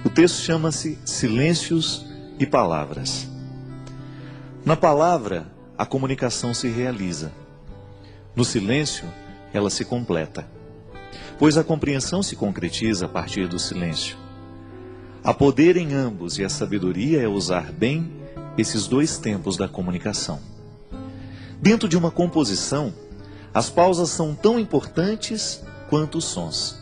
O texto chama-se Silêncios e Palavras. Na palavra, a comunicação se realiza. No silêncio, ela se completa. Pois a compreensão se concretiza a partir do silêncio. Há poder em ambos e a sabedoria é usar bem esses dois tempos da comunicação. Dentro de uma composição, as pausas são tão importantes quanto os sons.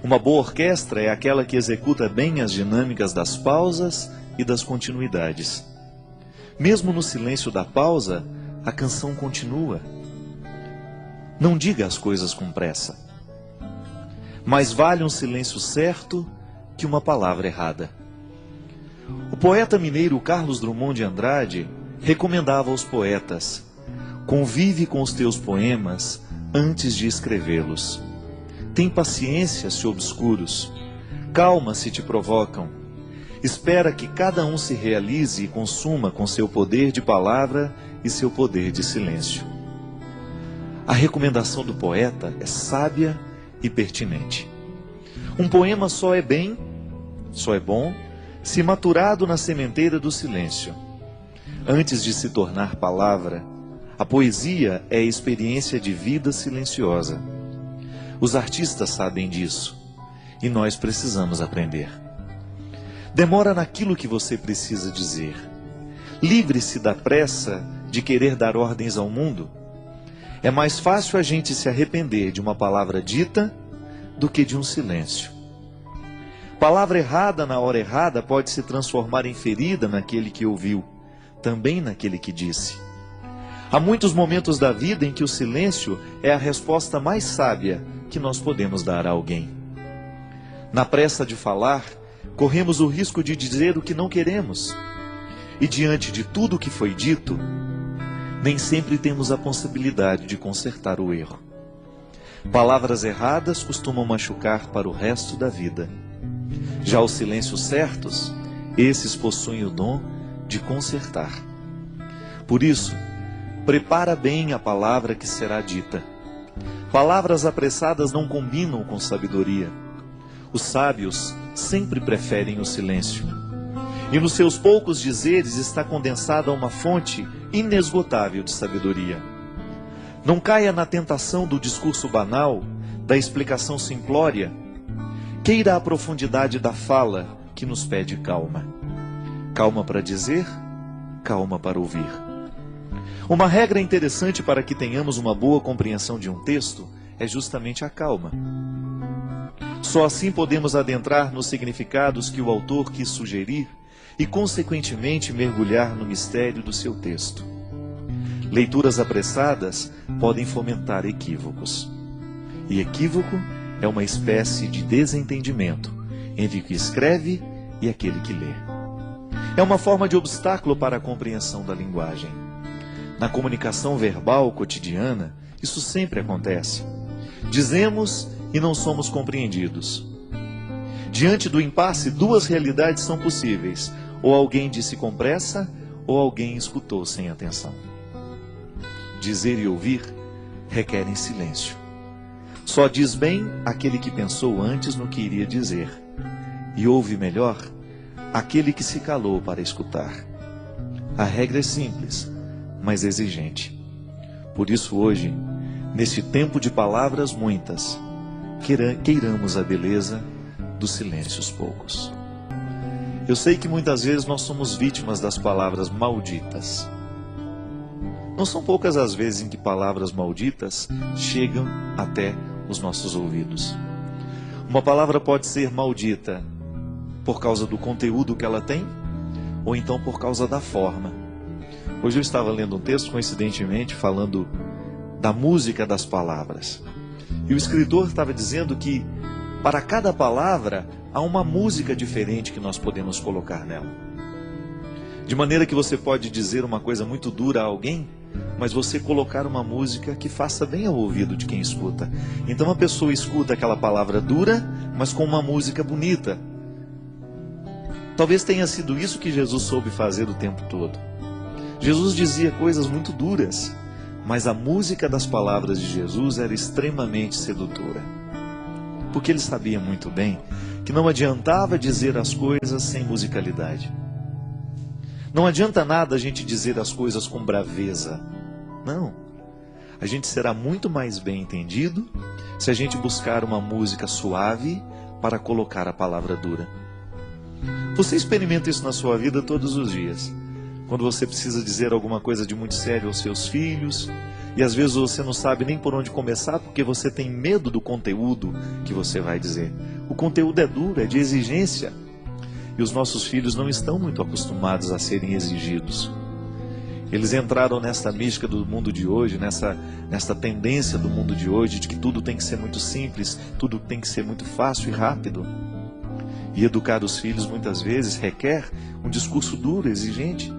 Uma boa orquestra é aquela que executa bem as dinâmicas das pausas e das continuidades. Mesmo no silêncio da pausa, a canção continua. Não diga as coisas com pressa. Mais vale um silêncio certo que uma palavra errada. O poeta mineiro Carlos Drummond de Andrade recomendava aos poetas: convive com os teus poemas antes de escrevê-los. Tem paciência se obscuros, calma se te provocam. Espera que cada um se realize e consuma com seu poder de palavra e seu poder de silêncio. A recomendação do poeta é sábia e pertinente. Um poema só é bom, se maturado na sementeira do silêncio. Antes de se tornar palavra, a poesia é experiência de vida silenciosa. Os artistas sabem disso, e nós precisamos aprender. Demora naquilo que você precisa dizer. Livre-se da pressa de querer dar ordens ao mundo. É mais fácil a gente se arrepender de uma palavra dita do que de um silêncio. Palavra errada na hora errada pode se transformar em ferida naquele que ouviu, também naquele que disse. Há muitos momentos da vida em que o silêncio é a resposta mais sábia que nós podemos dar a alguém. Na pressa de falar, corremos o risco de dizer o que não queremos. E diante de tudo o que foi dito, nem sempre temos a possibilidade de consertar o erro. Palavras erradas costumam machucar para o resto da vida. Já os silêncios certos, esses possuem o dom de consertar. Por isso, prepara bem a palavra que será dita. Palavras apressadas não combinam com sabedoria. Os sábios sempre preferem o silêncio. E nos seus poucos dizeres está condensada uma fonte inesgotável de sabedoria. Não caia na tentação do discurso banal, da explicação simplória. Queira a profundidade da fala que nos pede calma. Calma para dizer, calma para ouvir. Uma regra interessante para que tenhamos uma boa compreensão de um texto é justamente a calma. Só assim podemos adentrar nos significados que o autor quis sugerir e, consequentemente, mergulhar no mistério do seu texto. Leituras apressadas podem fomentar equívocos. E equívoco é uma espécie de desentendimento entre o que escreve e aquele que lê. É uma forma de obstáculo para a compreensão da linguagem. Na comunicação verbal cotidiana, isso sempre acontece. Dizemos e não somos compreendidos. Diante do impasse, duas realidades são possíveis: ou alguém disse com pressa, ou alguém escutou sem atenção. Dizer e ouvir requerem silêncio. Só diz bem aquele que pensou antes no que iria dizer, e ouve melhor aquele que se calou para escutar. A regra é simples, mas exigente. Por isso hoje, neste tempo de palavras muitas, queiramos a beleza dos silêncios poucos. Eu sei que muitas vezes nós somos vítimas das palavras malditas. Não são poucas as vezes em que palavras malditas chegam até os nossos ouvidos. Uma palavra pode ser maldita por causa do conteúdo que ela tem, ou então por causa da forma. Hoje eu estava lendo um texto, coincidentemente, falando da música das palavras. E o escritor estava dizendo que para cada palavra há uma música diferente que nós podemos colocar nela. De maneira que você pode dizer uma coisa muito dura a alguém, mas você colocar uma música que faça bem ao ouvido de quem escuta. Então a pessoa escuta aquela palavra dura, mas com uma música bonita. Talvez tenha sido isso que Jesus soube fazer o tempo todo. Jesus dizia coisas muito duras, mas a música das palavras de Jesus era extremamente sedutora. Porque ele sabia muito bem que não adiantava dizer as coisas sem musicalidade. Não adianta nada a gente dizer as coisas com braveza. Não. A gente será muito mais bem entendido se a gente buscar uma música suave para colocar a palavra dura. Você experimenta isso na sua vida todos os dias. Quando você precisa dizer alguma coisa de muito sério aos seus filhos, e às vezes você não sabe nem por onde começar porque você tem medo do conteúdo que você vai dizer. O conteúdo é duro, é de exigência. E os nossos filhos não estão muito acostumados a serem exigidos. Eles entraram nessa mística do mundo de hoje, nessa tendência do mundo de hoje, de que tudo tem que ser muito simples, tudo tem que ser muito fácil e rápido. E educar os filhos muitas vezes requer um discurso duro, exigente.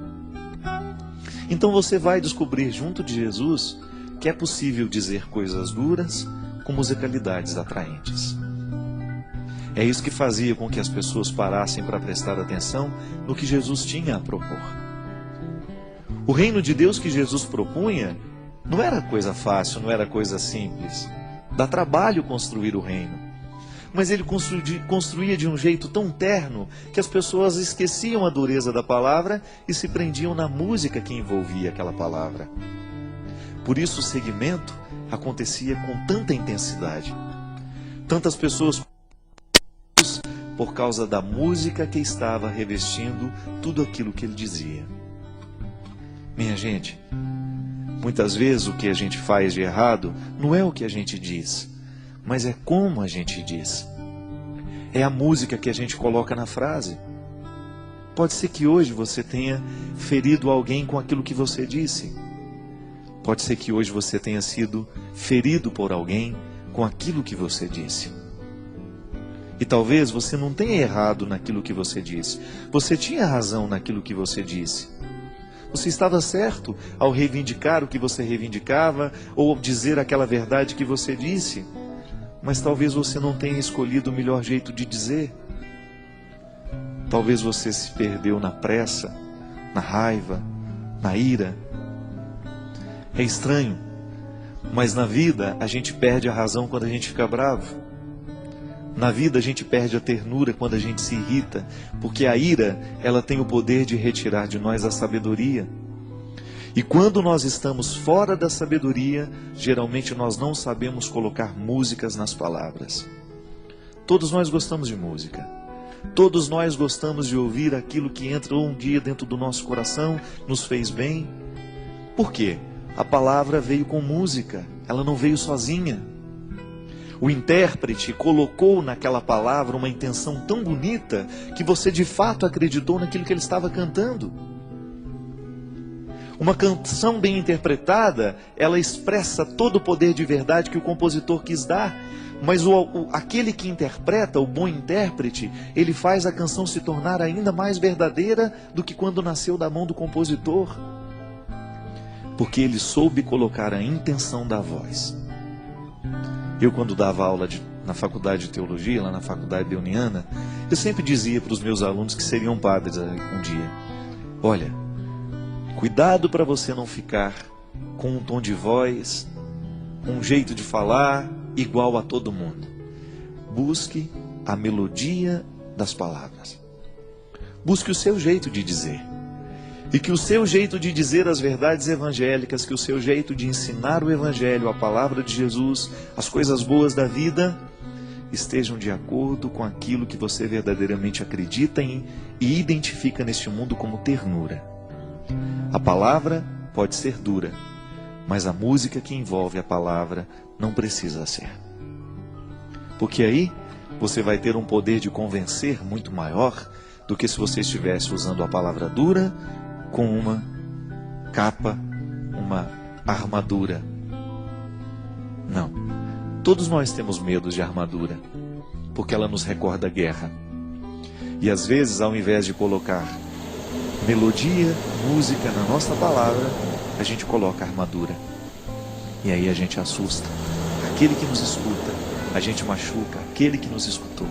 Então você vai descobrir junto de Jesus que é possível dizer coisas duras com musicalidades atraentes. É isso que fazia com que as pessoas parassem para prestar atenção no que Jesus tinha a propor. O reino de Deus que Jesus propunha não era coisa fácil, não era coisa simples. Dá trabalho construir o reino. Mas ele construía de um jeito tão terno que as pessoas esqueciam a dureza da palavra e se prendiam na música que envolvia aquela palavra. Por isso o segmento acontecia com tanta intensidade. Tantas pessoas por causa da música que estava revestindo tudo aquilo que ele dizia. Minha gente, muitas vezes o que a gente faz de errado não é o que a gente diz, mas é como a gente diz. É a música que a gente coloca na frase. Pode ser que hoje você tenha ferido alguém com aquilo que você disse. Pode ser que hoje você tenha sido ferido por alguém com aquilo que você disse. E talvez você não tenha errado naquilo que você disse. Você tinha razão naquilo que você disse. Você estava certo ao reivindicar o que você reivindicava ou dizer aquela verdade que você disse. Mas talvez você não tenha escolhido o melhor jeito de dizer. Talvez você se perdeu na pressa, na raiva, na ira. É estranho, mas na vida a gente perde a razão quando a gente fica bravo. Na vida a gente perde a ternura quando a gente se irrita, porque a ira, ela tem o poder de retirar de nós a sabedoria. E quando nós estamos fora da sabedoria, geralmente nós não sabemos colocar músicas nas palavras. Todos nós gostamos de música. Todos nós gostamos de ouvir aquilo que entrou um dia dentro do nosso coração, nos fez bem. Por quê? A palavra veio com música, ela não veio sozinha. O intérprete colocou naquela palavra uma intenção tão bonita que você de fato acreditou naquilo que ele estava cantando. Uma canção bem interpretada, ela expressa todo o poder de verdade que o compositor quis dar. Mas aquele que interpreta, o bom intérprete, ele faz a canção se tornar ainda mais verdadeira do que quando nasceu da mão do compositor. Porque ele soube colocar a intenção da voz. Eu, quando dava aula na faculdade de teologia, lá na faculdade Beuniana, eu sempre dizia para os meus alunos que seriam padres um dia: olha, cuidado para você não ficar com um tom de voz, um jeito de falar igual a todo mundo. Busque a melodia das palavras. Busque o seu jeito de dizer. E que o seu jeito de dizer as verdades evangélicas, que o seu jeito de ensinar o evangelho, a palavra de Jesus, as coisas boas da vida, estejam de acordo com aquilo que você verdadeiramente acredita em e identifica neste mundo como ternura. A palavra pode ser dura, mas a música que envolve a palavra não precisa ser. Porque aí você vai ter um poder de convencer muito maior do que se você estivesse usando a palavra dura com uma capa, uma armadura. Não. Todos nós temos medo de armadura, porque ela nos recorda a guerra. E às vezes, ao invés de colocar melodia, música na nossa palavra, a gente coloca armadura. E aí a gente assusta aquele que nos escuta, a gente machuca aquele que nos escutou.